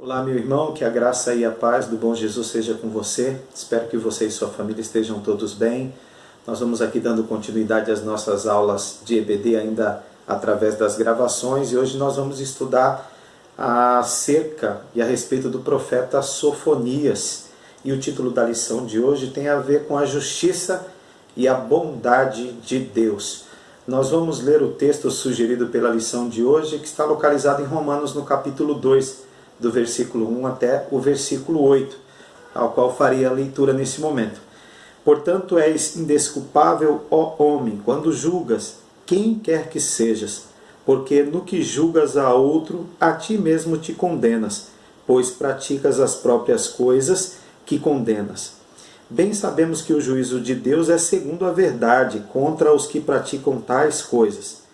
Olá, meu irmão, que a graça e a paz do bom Jesus seja com você. Espero que você e sua família estejam todos bem. Nós vamos aqui dando continuidade às nossas aulas de EBD ainda através das gravações, e hoje nós vamos estudar acerca e a respeito do profeta Sofonias. E o título da lição de hoje tem a ver com a justiça e a bondade de Deus. Nós vamos ler o texto sugerido pela lição de hoje, que está localizado em Romanos, no capítulo 2, do versículo 1 até o versículo 8, ao qual farei a leitura nesse momento. Portanto, és indesculpável, ó homem, quando julgas quem quer que sejas, porque no que julgas a outro, a ti mesmo te condenas, pois praticas as próprias coisas que condenas. Bem sabemos que o juízo de Deus é segundo a verdade contra os que praticam tais coisas.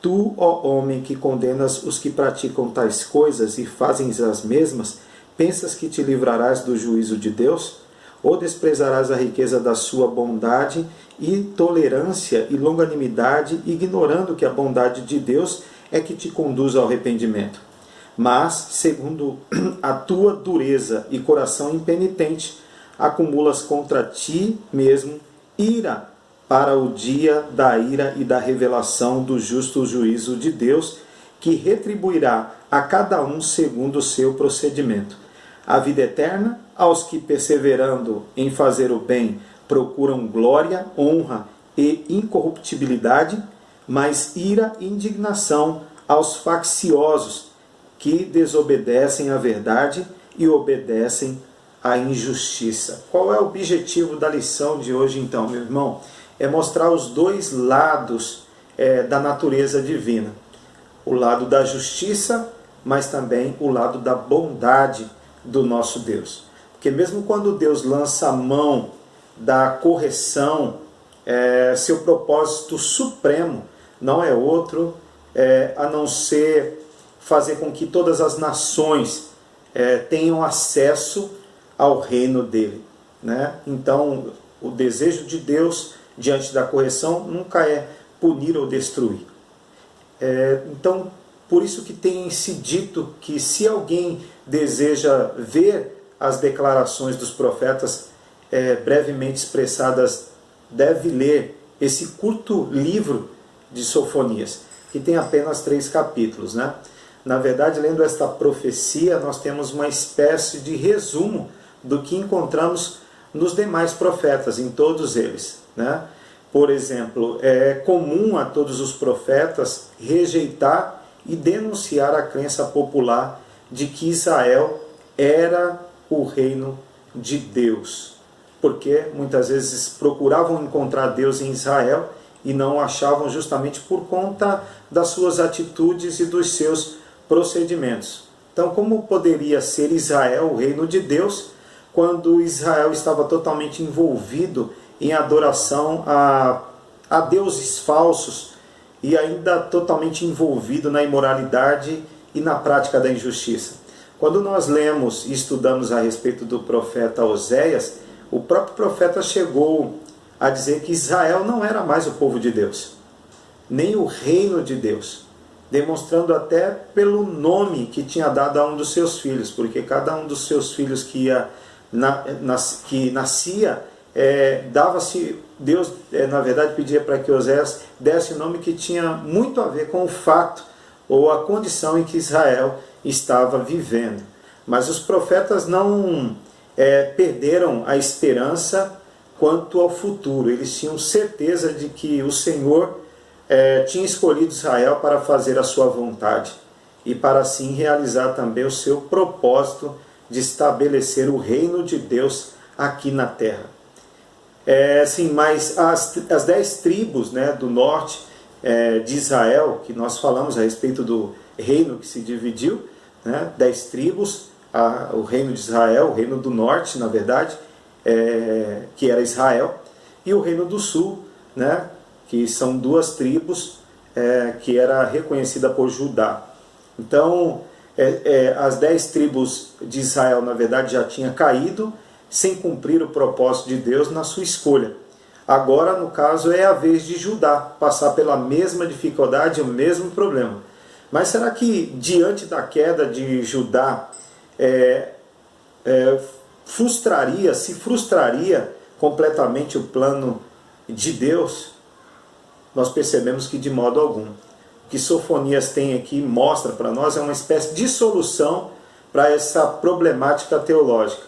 Tu, ó homem, que condenas os que praticam tais coisas e fazem as mesmas, pensas que te livrarás do juízo de Deus? Ou desprezarás a riqueza da sua bondade e tolerância e longanimidade, ignorando que a bondade de Deus é que te conduz ao arrependimento? Mas, segundo a tua dureza e coração impenitente, acumulas contra ti mesmo ira, para o dia da ira e da revelação do justo juízo de Deus, que retribuirá a cada um segundo o seu procedimento. A vida eterna aos que, perseverando em fazer o bem, procuram glória, honra e incorruptibilidade, mas ira e indignação aos facciosos, que desobedecem à verdade e obedecem à injustiça. Qual é o objetivo da lição de hoje, então, meu irmão? É mostrar os dois lados da natureza divina. O lado da justiça, mas também o lado da bondade do nosso Deus. Porque mesmo quando Deus lança a mão da correção, seu propósito supremo não é outro a não ser fazer com que todas as nações tenham acesso ao reino dele, né? Então, o desejo de Deus diante da correção nunca é punir ou destruir. Então, por isso que tem se dito que se alguém deseja ver as declarações dos profetas brevemente expressadas, deve ler esse curto livro de Sofonias, que tem apenas 3 capítulos, né? Na verdade, lendo esta profecia, nós temos uma espécie de resumo do que encontramos nos demais profetas, em todos eles, né? Por exemplo, é comum a todos os profetas rejeitar e denunciar a crença popular de que Israel era o reino de Deus, porque muitas vezes procuravam encontrar Deus em Israel e não o achavam, justamente por conta das suas atitudes e dos seus procedimentos. Então, como poderia ser Israel o reino de Deus quando Israel estava totalmente envolvido em adoração a deuses falsos e ainda totalmente envolvido na imoralidade e na prática da injustiça? Quando nós lemos e estudamos a respeito do profeta Oséias, o próprio profeta chegou a dizer que Israel não era mais o povo de Deus, nem o reino de Deus, demonstrando até pelo nome que tinha dado a um dos seus filhos, porque cada um dos seus filhos que nascia, dava-se, Deus na verdade pedia para que Oséias desse um nome que tinha muito a ver com o fato ou a condição em que Israel estava vivendo. Mas os profetas não perderam a esperança quanto ao futuro. Eles tinham certeza de que o Senhor tinha escolhido Israel para fazer a sua vontade e para assim realizar também o seu propósito de estabelecer o reino de Deus aqui na terra. Sim, mas as 10 tribos, né, do norte de Israel, que nós falamos a respeito do reino que se dividiu, né, 10 tribos, o reino de Israel, o reino do norte, na verdade, que era Israel, e o reino do sul, né, que são 2 tribos, que era reconhecida por Judá. Então, as 10 tribos de Israel, na verdade, já tinham caído, sem cumprir o propósito de Deus na sua escolha. Agora, no caso, é a vez de Judá passar pela mesma dificuldade, o mesmo problema. Mas será que, diante da queda de Judá, se frustraria completamente o plano de Deus? Nós percebemos que de modo algum. O que Sofonias tem aqui mostra para nós é uma espécie de solução para essa problemática teológica.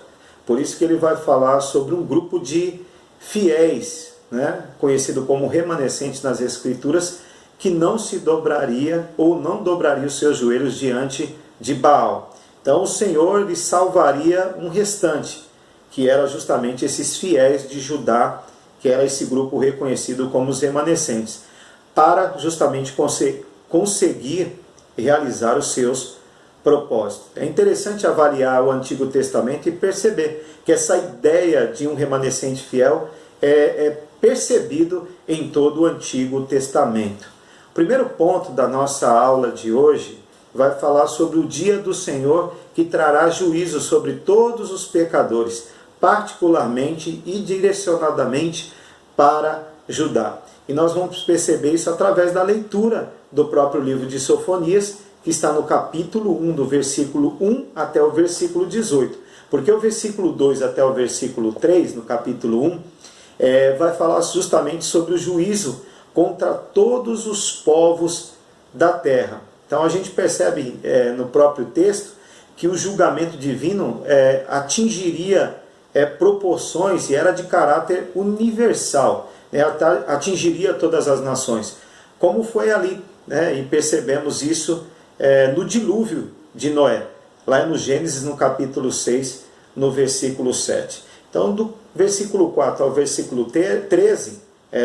Por isso que ele vai falar sobre um grupo de fiéis, né, conhecido como remanescentes nas Escrituras, que não se dobraria ou não dobraria os seus joelhos diante de Baal. Então o Senhor lhe salvaria um restante, que era justamente esses fiéis de Judá, que era esse grupo reconhecido como os remanescentes, para justamente conseguir realizar os seus propósitos. É interessante avaliar o Antigo Testamento e perceber que essa ideia de um remanescente fiel é percebido em todo o Antigo Testamento. O primeiro ponto da nossa aula de hoje vai falar sobre o dia do Senhor, que trará juízo sobre todos os pecadores, particularmente e direcionadamente para Judá. E nós vamos perceber isso através da leitura do próprio livro de Sofonias, que está no capítulo 1, do versículo 1 até o versículo 18. Porque o versículo 2 até o versículo 3, no capítulo 1, vai falar justamente sobre o juízo contra todos os povos da terra. Então a gente percebe no próprio texto que o julgamento divino atingiria proporções e era de caráter universal, atingiria todas as nações, como foi ali, né? E percebemos isso no dilúvio de Noé, lá no Gênesis, no capítulo 6, no versículo 7. Então, do versículo 4 ao versículo 13,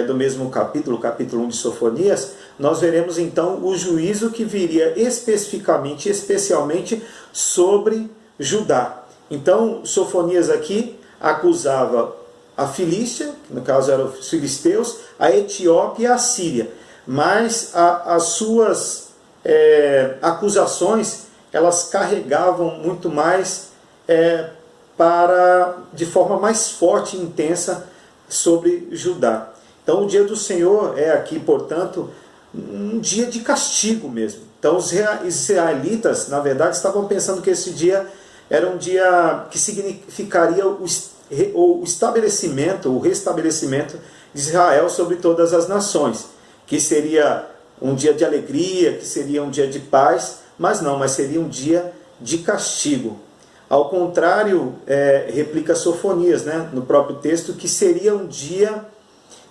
do mesmo capítulo 1 de Sofonias, nós veremos então o juízo que viria especificamente, especialmente sobre Judá. Então, Sofonias aqui acusava a Filístia, que no caso eram os filisteus, a Etiópia e a Síria. Mas as suas acusações, elas carregavam muito mais de forma mais forte e intensa sobre Judá. Então o dia do Senhor é aqui, portanto, um dia de castigo mesmo. Então os israelitas, na verdade, estavam pensando que esse dia era um dia que significaria o estabelecimento, o restabelecimento de Israel sobre todas as nações, que seria um dia de alegria, que seria um dia de paz, mas seria um dia de castigo. Ao contrário, replica Sofonias, né, no próprio texto, que seria um dia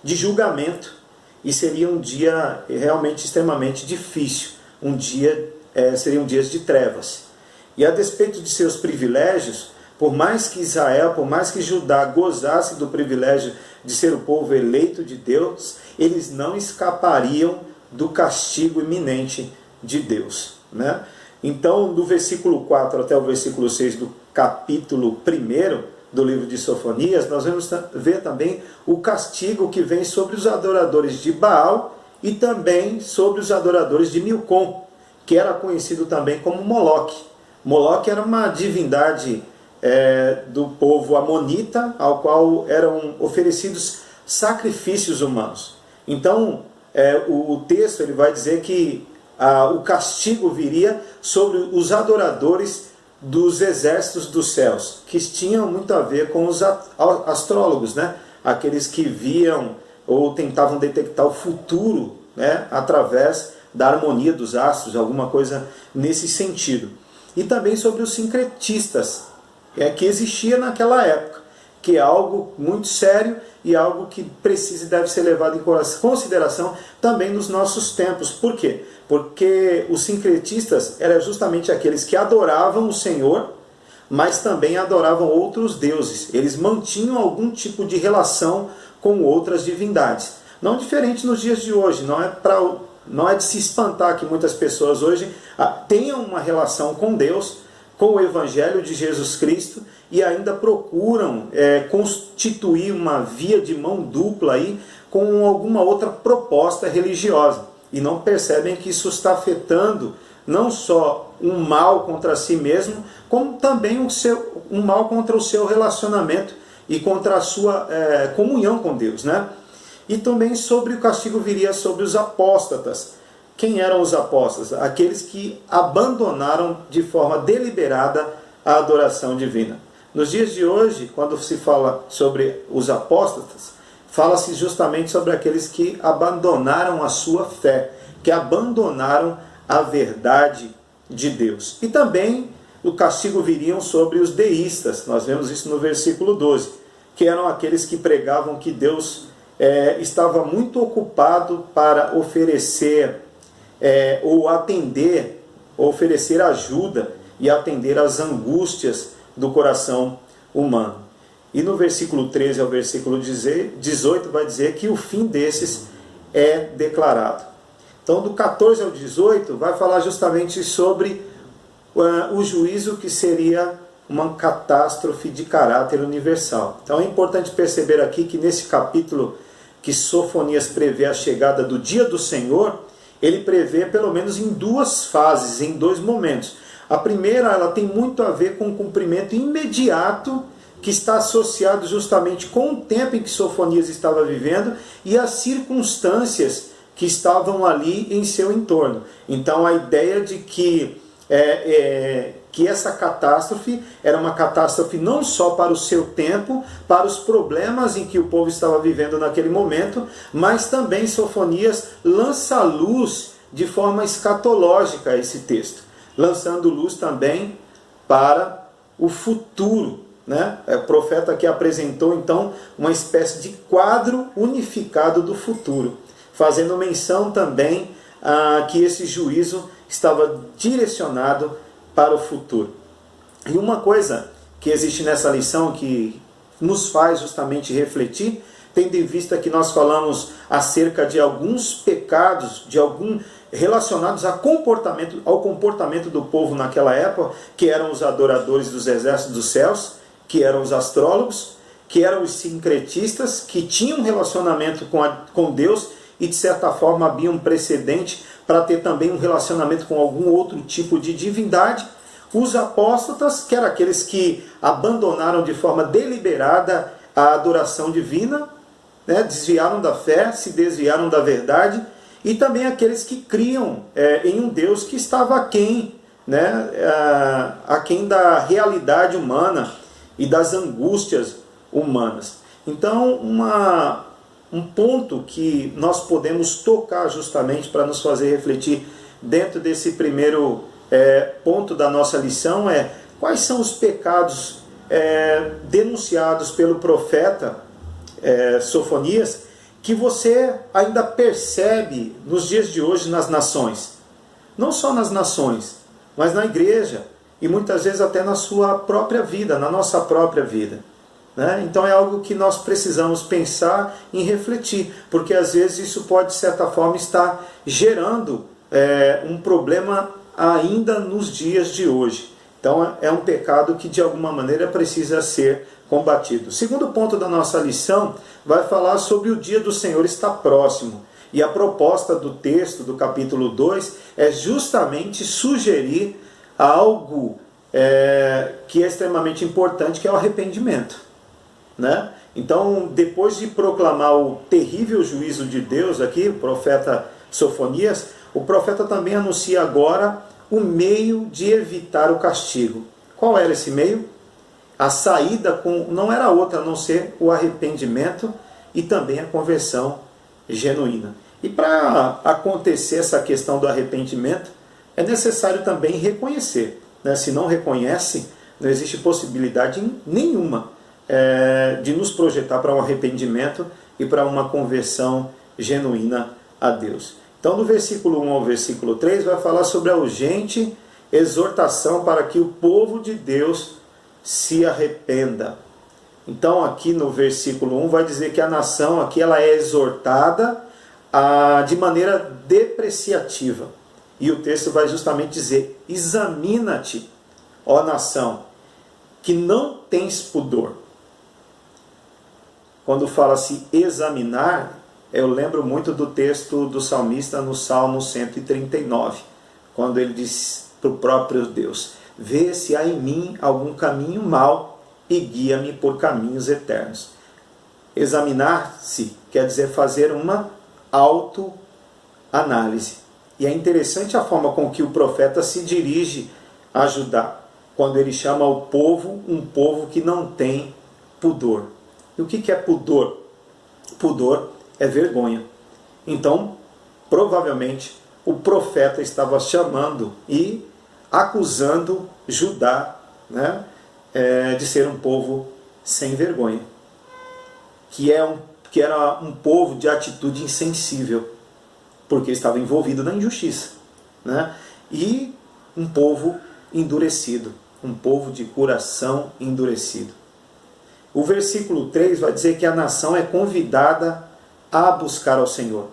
de julgamento, e seria um dia realmente extremamente difícil, seriam dias de trevas. E a despeito de seus privilégios, por mais que Israel, por mais que Judá gozasse do privilégio de ser o povo eleito de Deus, eles não escapariam do castigo iminente de Deus, né? Então, do versículo 4 até o versículo 6 do capítulo 1 do livro de Sofonias, nós vamos ver também o castigo que vem sobre os adoradores de Baal e também sobre os adoradores de Milcom, que era conhecido também como Moloque. Moloque era uma divindade do povo amonita, ao qual eram oferecidos sacrifícios humanos. Então, o texto ele vai dizer que o castigo viria sobre os adoradores dos exércitos dos céus, que tinham muito a ver com os astrólogos, né? Aqueles que viam ou tentavam detectar o futuro, né? Através da harmonia dos astros, alguma coisa nesse sentido. E também sobre os sincretistas, que existia naquela época, que é algo muito sério e algo que precisa e deve ser levado em consideração também nos nossos tempos. Por quê? Porque os sincretistas eram justamente aqueles que adoravam o Senhor, mas também adoravam outros deuses. Eles mantinham algum tipo de relação com outras divindades. Não diferente nos dias de hoje, não é de se espantar que muitas pessoas hoje tenham uma relação com Deus, com o Evangelho de Jesus Cristo, e ainda procuram constituir uma via de mão dupla aí com alguma outra proposta religiosa. E não percebem que isso está afetando não só um mal contra si mesmo, como também um mal contra o seu relacionamento e contra a sua comunhão com Deus, né? E também sobre o castigo viria sobre os apóstatas. Quem eram os apóstatas? Aqueles que abandonaram de forma deliberada a adoração divina. Nos dias de hoje, quando se fala sobre os apóstatas, fala-se justamente sobre aqueles que abandonaram a sua fé, que abandonaram a verdade de Deus. E também o castigo viria sobre os deístas, nós vemos isso no versículo 12, que eram aqueles que pregavam que Deus estava muito ocupado para oferecer ou atender, oferecer ajuda e atender às angústias do coração humano. E no versículo 13 ao versículo 18 vai dizer que o fim desses é declarado. Então, do 14 ao 18 vai falar justamente sobre o juízo, que seria uma catástrofe de caráter universal. Então é importante perceber aqui que nesse capítulo que Sofonias prevê a chegada do dia do Senhor, ele prevê pelo menos em duas fases, em dois momentos. A primeira, ela tem muito a ver com o cumprimento imediato, que está associado justamente com o tempo em que Sofonias estava vivendo e as circunstâncias que estavam ali em seu entorno. Então a ideia de que essa catástrofe era uma catástrofe não só para o seu tempo, para os problemas em que o povo estava vivendo naquele momento, mas também Sofonias lança luz de forma escatológica a esse texto, lançando luz também para o futuro, né? O profeta aqui apresentou então uma espécie de quadro unificado do futuro, fazendo menção também que esse juízo estava direcionado para o futuro. E uma coisa que existe nessa lição que nos faz justamente refletir, tendo em vista que nós falamos acerca de alguns pecados, relacionados ao comportamento do povo naquela época, que eram os adoradores dos exércitos dos céus, que eram os astrólogos, que eram os sincretistas, que tinham um relacionamento com Deus e de certa forma havia um precedente para ter também um relacionamento com algum outro tipo de divindade. Os apóstatas, que eram aqueles que abandonaram de forma deliberada a adoração divina, né, desviaram da fé, se desviaram da verdade, e também aqueles que criam em um Deus que estava aquém, né, aquém da realidade humana e das angústias humanas. Então, um ponto que nós podemos tocar justamente para nos fazer refletir dentro desse primeiro ponto da nossa lição é quais são os pecados denunciados pelo profeta Sofonias que você ainda percebe nos dias de hoje nas nações. Não só nas nações, mas na igreja e muitas vezes até na sua própria vida, na nossa própria vida. Então é algo que nós precisamos pensar e refletir, porque às vezes isso pode de certa forma estar gerando um problema ainda nos dias de hoje. Então é um pecado que de alguma maneira precisa ser combatido. O segundo ponto da nossa lição vai falar sobre o dia do Senhor está próximo. E a proposta do texto do capítulo 2 é justamente sugerir algo que é extremamente importante, que é o arrependimento. Então, depois de proclamar o terrível juízo de Deus aqui, o profeta Sofonias, o profeta também anuncia agora o meio de evitar o castigo. Qual era esse meio? A saída não era outra a não ser o arrependimento e também a conversão genuína. E para acontecer essa questão do arrependimento, é necessário também reconhecer. Se não reconhece, não existe possibilidade nenhuma de nos projetar para um arrependimento e para uma conversão genuína a Deus. Então, do versículo 1 ao versículo 3, vai falar sobre a urgente exortação para que o povo de Deus se arrependa. Então, aqui no versículo 1, vai dizer que a nação aqui ela é exortada de maneira depreciativa. E o texto vai justamente dizer: examina-te, ó nação, que não tens pudor. Quando fala-se examinar, eu lembro muito do texto do salmista no Salmo 139, quando ele diz para o próprio Deus: vê se há em mim algum caminho mau e guia-me por caminhos eternos. Examinar-se quer dizer fazer uma autoanálise. E é interessante a forma com que o profeta se dirige a Judá. quando ele chama o povo um povo que não tem pudor. E o que é pudor? Pudor é vergonha. Então, provavelmente, o profeta estava chamando e acusando Judá, né, de ser um povo sem vergonha, que era um povo de atitude insensível, porque estava envolvido na injustiça, né, e um povo endurecido, um povo de coração endurecido. O versículo 3 vai dizer que a nação é convidada a buscar ao Senhor.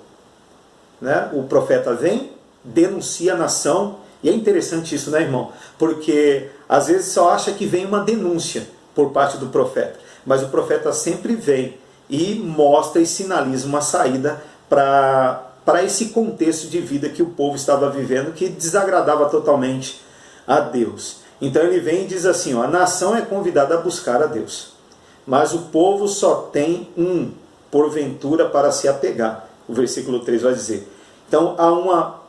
Né? O profeta vem, denuncia a nação, e é interessante isso, né, irmão? Porque às vezes só acha que vem uma denúncia por parte do profeta, mas o profeta sempre vem e mostra e sinaliza uma saída para esse contexto de vida que o povo estava vivendo, que desagradava totalmente a Deus. Então ele vem e diz assim, ó, a nação é convidada a buscar a Deus, mas o povo só tem um, porventura, para se apegar. O versículo 3 vai dizer. Então há uma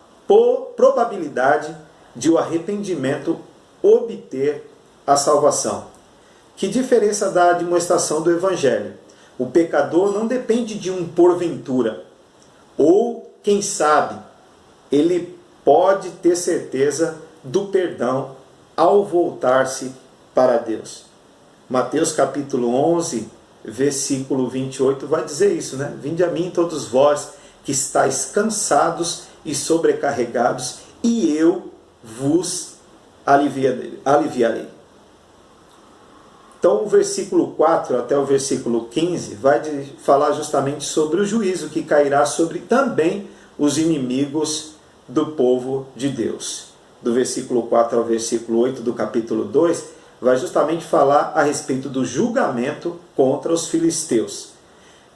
probabilidade de o arrependimento obter a salvação. Que diferença da admoestação do Evangelho? O pecador não depende de um porventura. Ou, quem sabe, ele pode ter certeza do perdão ao voltar-se para Deus. Mateus capítulo 11, versículo 28 vai dizer isso, né? Vinde a mim todos vós que estáis cansados e sobrecarregados, e eu vos aliviarei. Então o versículo 4 até o versículo 15 vai falar justamente sobre o juízo que cairá sobre também os inimigos do povo de Deus. Do versículo 4 ao versículo 8 do capítulo 2, vai justamente falar a respeito do julgamento contra os filisteus.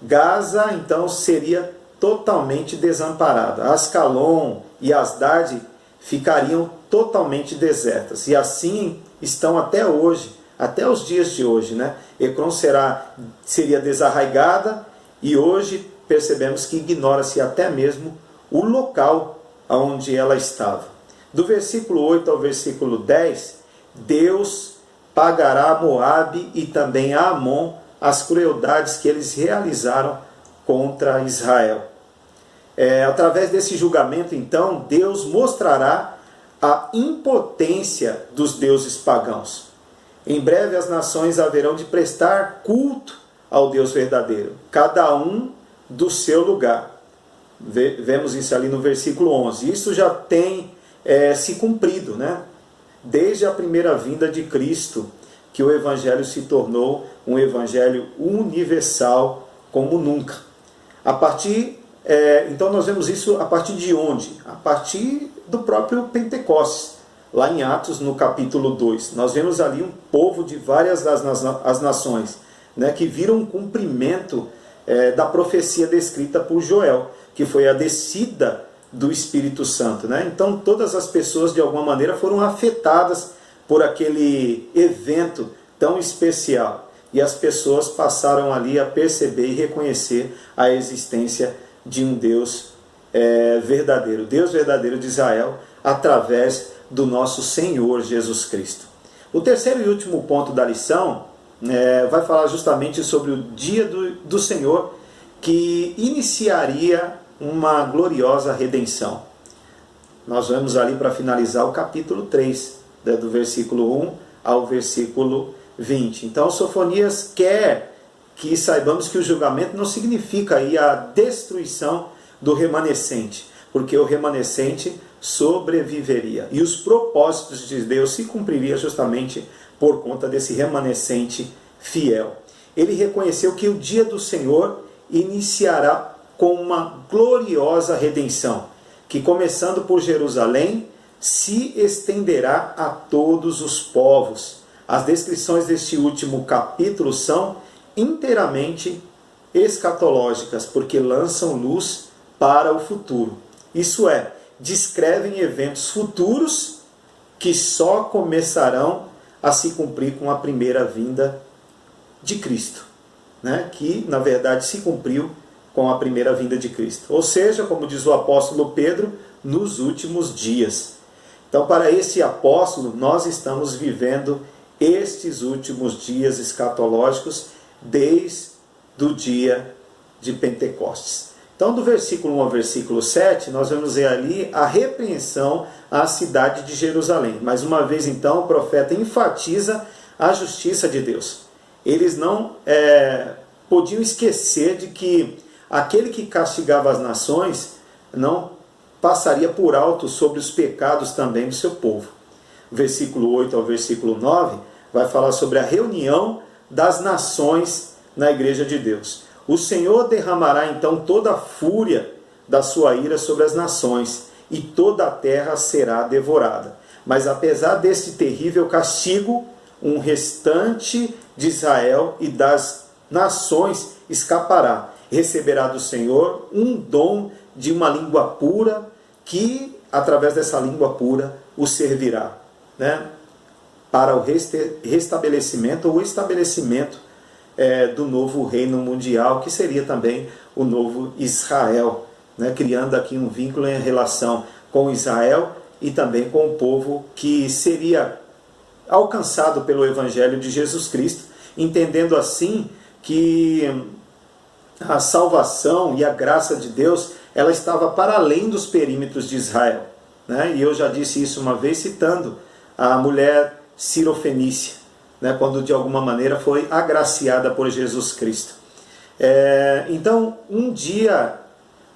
Gaza, então, seria totalmente desamparada. Ascalon e Asdade ficariam totalmente desertas. E assim estão até hoje, até os dias de hoje, né? Ecrón seria desarraigada e hoje percebemos que ignora-se até mesmo o local onde ela estava. Do versículo 8 ao versículo 10, Deus pagará a Moabe e também a Amon as crueldades que eles realizaram contra Israel. Através desse julgamento, então, Deus mostrará a impotência dos deuses pagãos. Em breve as nações haverão de prestar culto ao Deus verdadeiro, cada um do seu lugar. Vemos isso ali no versículo 11. Isso já tem se cumprido, né? Desde a primeira vinda de Cristo, que o Evangelho se tornou um Evangelho universal como nunca. Então nós vemos isso a partir de onde? A partir do próprio Pentecostes, lá em Atos, no capítulo 2. Nós vemos ali um povo de várias as nações, né, que viram o cumprimento da profecia descrita por Joel, que foi a descida do Espírito Santo, né? Então todas as pessoas de alguma maneira foram afetadas por aquele evento tão especial, e as pessoas passaram ali a perceber e reconhecer a existência de um Deus verdadeiro, Deus verdadeiro de Israel, através do nosso Senhor Jesus Cristo. O terceiro e último ponto da lição vai falar justamente sobre o dia do Senhor, que iniciaria uma gloriosa redenção. Nós vamos ali para finalizar o capítulo 3, do versículo 1 ao versículo 20. Então Sofonias quer que saibamos que o julgamento não significa aí a destruição do remanescente, porque o remanescente sobreviveria, e os propósitos de Deus se cumpririam justamente por conta desse remanescente fiel. Ele reconheceu que o dia do Senhor iniciará com uma gloriosa redenção, que começando por Jerusalém, se estenderá a todos os povos. As descrições deste último capítulo são inteiramente escatológicas, porque lançam luz para o futuro. Isso é, descrevem eventos futuros que só começarão a se cumprir com a primeira vinda de Cristo, né? Que na verdade se cumpriu com a primeira vinda de Cristo. Ou seja, como diz o apóstolo Pedro, nos últimos dias. Então, para esse apóstolo, nós estamos vivendo estes últimos dias escatológicos desde o dia de Pentecostes. Então, do versículo 1 ao versículo 7, nós vamos ver ali a repreensão à cidade de Jerusalém. Mais uma vez, então, o profeta enfatiza a justiça de Deus. Eles não podiam esquecer de que aquele que castigava as nações não passaria por alto sobre os pecados também do seu povo. Versículo 8 ao versículo 9 vai falar sobre a reunião das nações na igreja de Deus. O Senhor derramará então toda a fúria da sua ira sobre as nações, e toda a terra será devorada. Mas apesar deste terrível castigo, um restante de Israel e das nações escapará. Receberá do Senhor um dom de uma língua pura, que através dessa língua pura o servirá, né? Para o restabelecimento ou estabelecimento do novo reino mundial, que seria também o novo Israel, né? Criando aqui um vínculo em relação com Israel e também com o povo que seria alcançado pelo Evangelho de Jesus Cristo, entendendo assim que a salvação e a graça de Deus, ela estava para além dos perímetros de Israel, né? E eu já disse isso uma vez citando a mulher cirofenícia, né? Quando de alguma maneira foi agraciada por Jesus Cristo. Então, um dia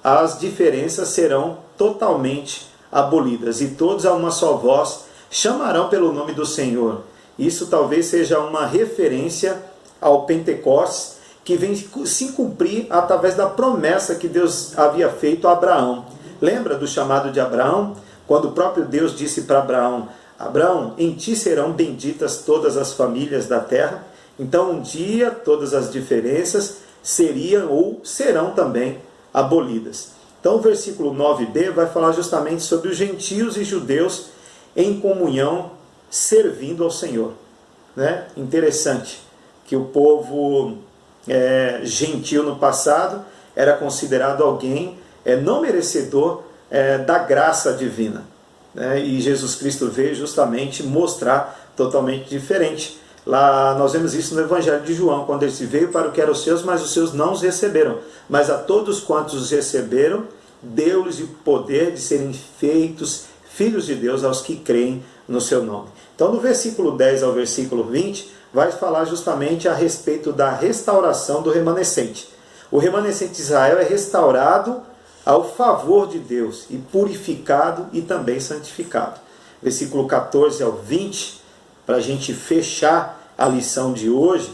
as diferenças serão totalmente abolidas e todos a uma só voz chamarão pelo nome do Senhor. Isso talvez seja uma referência ao Pentecostes, que vem se cumprir através da promessa que Deus havia feito a Abraão. Lembra do chamado de Abraão? Quando o próprio Deus disse para Abraão: Abraão, em ti serão benditas todas as famílias da terra. Então um dia todas as diferenças seriam ou serão também abolidas. Então o versículo 9b vai falar justamente sobre os gentios e judeus em comunhão servindo ao Senhor, né? Interessante que o povo gentil no passado era considerado alguém não merecedor da graça divina, né? E Jesus Cristo veio justamente mostrar totalmente diferente. Lá nós vemos isso no Evangelho de João, quando ele veio para o que eram os seus, mas os seus não os receberam. Mas a todos quantos os receberam, deu-lhes o poder de serem feitos filhos de Deus aos que creem no seu nome. Então, do versículo 10 ao versículo 20, vai falar justamente a respeito da restauração do remanescente. O remanescente de Israel é restaurado ao favor de Deus, e purificado e também santificado. Versículo 14 ao 20, para a gente fechar a lição de hoje,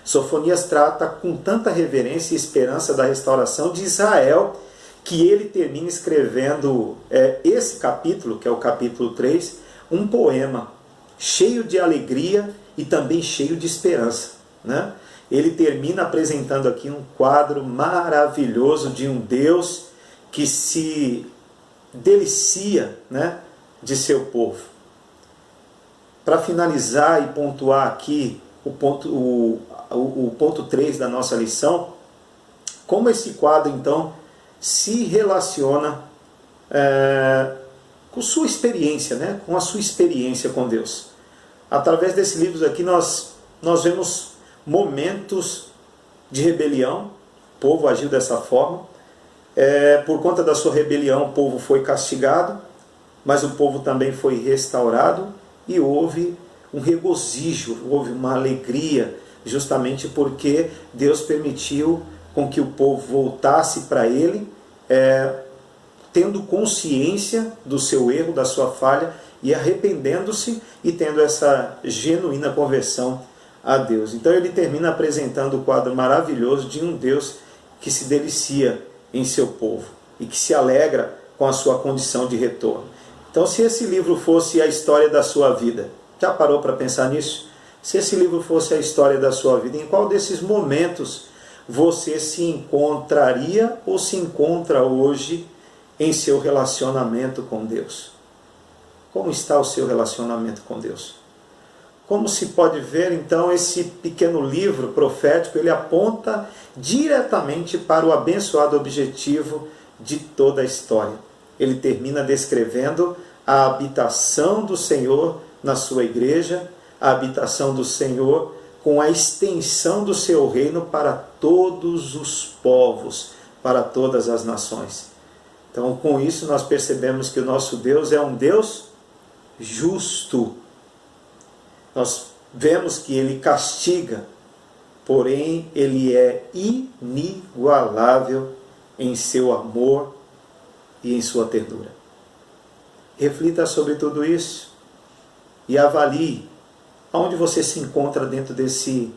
Sofonias trata com tanta reverência e esperança da restauração de Israel, que ele termina escrevendo esse capítulo, que é o capítulo 3, um poema cheio de alegria e também cheio de esperança, né? Ele termina apresentando aqui um quadro maravilhoso de um Deus que se delicia, né, de seu povo. Para finalizar e pontuar aqui o ponto 3 da nossa lição, como esse quadro então se relaciona com sua experiência, né? Com a sua experiência com Deus. Através desses livros aqui nós vemos momentos de rebelião. O povo agiu dessa forma. Por conta da sua rebelião, o povo foi castigado, mas o povo também foi restaurado, e houve um regozijo, houve uma alegria, justamente porque Deus permitiu com que o povo voltasse para Ele, tendo consciência do seu erro, da sua falha, e arrependendo-se e tendo essa genuína conversão a Deus. Então ele termina apresentando o quadro maravilhoso de um Deus que se delicia em seu povo e que se alegra com a sua condição de retorno. Então, se esse livro fosse a história da sua vida, já parou para pensar nisso? Se esse livro fosse a história da sua vida, em qual desses momentos você se encontraria ou se encontra hoje em seu relacionamento com Deus? Como está o seu relacionamento com Deus? Como se pode ver, então, esse pequeno livro profético, ele aponta diretamente para o abençoado objetivo de toda a história. Ele termina descrevendo a habitação do Senhor na sua igreja, a habitação do Senhor com a extensão do seu reino para todos os povos, para todas as nações. Então, com isso, nós percebemos que o nosso Deus é um Deus justo. Nós vemos que Ele castiga, porém Ele é inigualável em seu amor e em sua ternura. Reflita sobre tudo isso e avalie aonde você se encontra dentro desse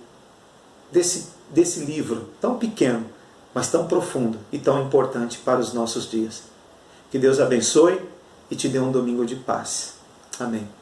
livro tão pequeno, mas tão profundo e tão importante para os nossos dias. Que Deus abençoe e te dê um domingo de paz. Amém.